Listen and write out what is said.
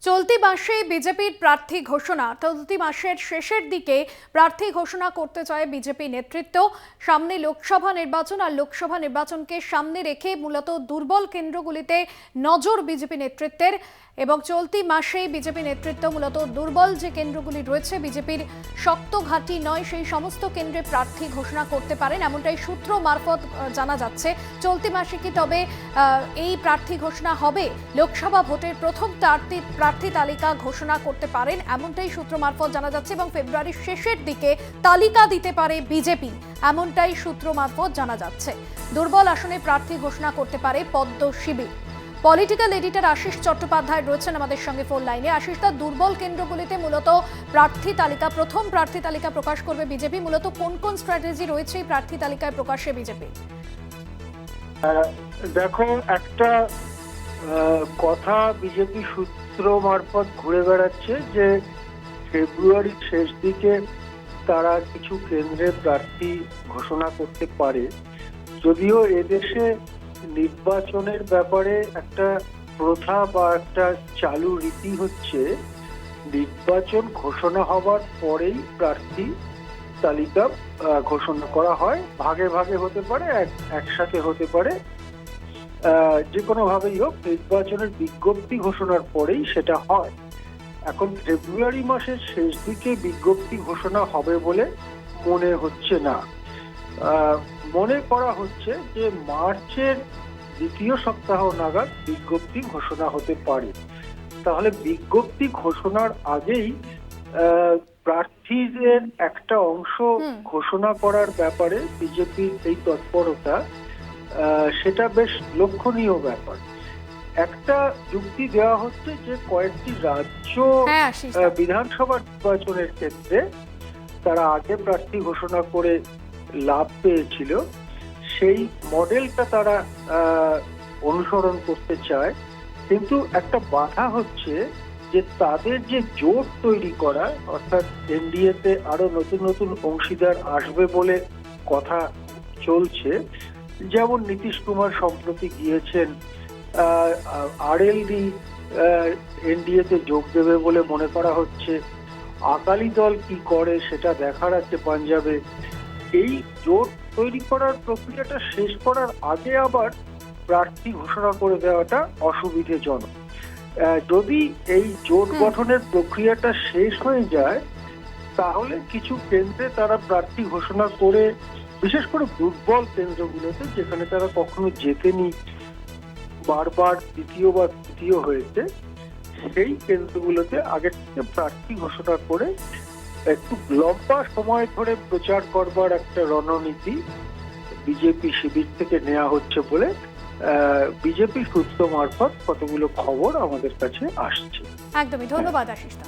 চলতি মাসে বিজেপির প্রার্থী ঘোষণা। চলতি মাসের শেষের দিকে প্রার্থী ঘোষণা করতে চায় বিজেপি নেতৃত্ব। সামনে লোকসভা নির্বাচন, আর লোকসভা নির্বাচনকে সামনে রেখে মূলত দুর্বল কেন্দ্রগুলিতে নজর বিজেপি নেতৃত্বের। এবং চলতি মাসেই বিজেপি নেতৃত্ব মূলত দুর্বল যে কেন্দ্রগুলি রয়েছে, বিজেপির শক্ত ঘাঁটি নয়, সেই সমস্ত কেন্দ্রে প্রার্থী ঘোষণা করতে পারেন, এমনটাই সূত্র মারফত জানা যাচ্ছে। চলতি মাসে কি তবে এই প্রার্থী ঘোষণা হবে? লোকসভা ভোটের প্রথম প্রার্থী তালিকা ঘোষণা করতে পারেন, এমনটাই সূত্র মারফত জানা যাচ্ছে। এবং ফেব্রুয়ারির শেষের দিকে তালিকা দিতে পারে বিজেপি, এমনটাই সূত্র মারফত জানা যাচ্ছে। দুর্বল আসনে প্রার্থী ঘোষণা করতে পারে পদ্ম শিবির। পলিটিক্যাল এডিটর আশিস চট্টোপাধ্যায় রয়েছেন আমাদের সঙ্গে ফোন লাইনে। আশিস দা, দুর্বল কেন্দ্রগুলিতে মূলত প্রথম প্রার্থী তালিকা প্রকাশ করবে বিজেপি। মূলত কোন কোন স্ট্র্যাটেজি রয়েছে এই প্রার্থী তালিকায় প্রকাশে বিজেপি? দেখো, একটা কথা বিজেপি সূত্র মারফত ঘুরে বেড়াচ্ছে যে ফেব্রুয়ারির শেষ দিকে তারা কিছু কেন্দ্রে প্রার্থী ঘোষণা করতে পারে। যদিও এদেশে নির্বাচনের ব্যাপারে একটা প্রথা বা একটা চালু রীতি হচ্ছে, নির্বাচন ঘোষণা হবার পরেই প্রার্থী তালিকা ঘোষণা করা হয়। ভাগে ভাগে হতে পারে, একসাথে হতে পারে, যে কোনো ভাবেই হোক, নির্বাচনের বিজ্ঞপ্তি ঘোষণার পরেই সেটা হয়। এখন ফেব্রুয়ারি মাসের শেষ দিকে বিজ্ঞপ্তি ঘোষণা হবে বলে মনে হচ্ছে না। মনে করা হচ্ছে যে মার্চের দ্বিতীয় সপ্তাহ নাগাদ বিজ্ঞপ্তি ঘোষণা হতে পারে। তাহলে বিজ্ঞপ্তি ঘোষণার আগেই প্রার্থীদের একটা অংশ ঘোষণা করার ব্যাপারে বিজেপির এই তৎপরতা, সেটা বেশ লক্ষণীয় ব্যাপার। একটা যুক্তি দেওয়া হচ্ছে যে কয়েকটি রাজ্য বিধানসভা নির্বাচনের ক্ষেত্রে তারা আগে প্রার্থী ঘোষণা করে লাভ পেয়েছিল, সেই মডেলটা তারা অনুসরণ করতে চায়। কিন্তু একটা বাধা হচ্ছে যে তাদের যে জোট তৈরি করা, অর্থাৎ এনডিএতে আরো নতুন নতুন অংশীদার আসবে বলে কথা চলছে। যেমন নীতিশ কুমার সম্প্রতি গিয়েছেন, আরএলডি এনডিএতে যোগ দেবে বলে মনে করা হচ্ছে। আকালি দল কি করে সেটা দেখার আছে পাঞ্জাবে। এই জোট তৈরি করার প্রক্রিয়াটা শেষ করার আগে আবার প্রার্থী ঘোষণা করে দেওয়াটা অসুবিধাজনক। যদি এই জোট গঠনের প্রক্রিয়াটা শেষ হয়ে যায়, তাহলে কিছু কেন্দ্রে তারা প্রার্থী ঘোষণা করে, বিশেষ করে দুর্বল কেন্দ্রগুলোতে যেখানে তারা কখনো জেতেনি, বারবার দ্বিতীয় বা তৃতীয় হয়েছে, সেই কেন্দ্রগুলোতে আগে থেকে প্রার্থী ঘোষণা করে একটু লম্বা সময় ধরে প্রচার করবার একটা রণনীতি বিজেপি শিবির থেকে নেওয়া হচ্ছে বলে বিজেপি সূত্র মারফত কতগুলো খবর আমাদের কাছে আসছে। একদমই, ধন্যবাদ আশিস দা।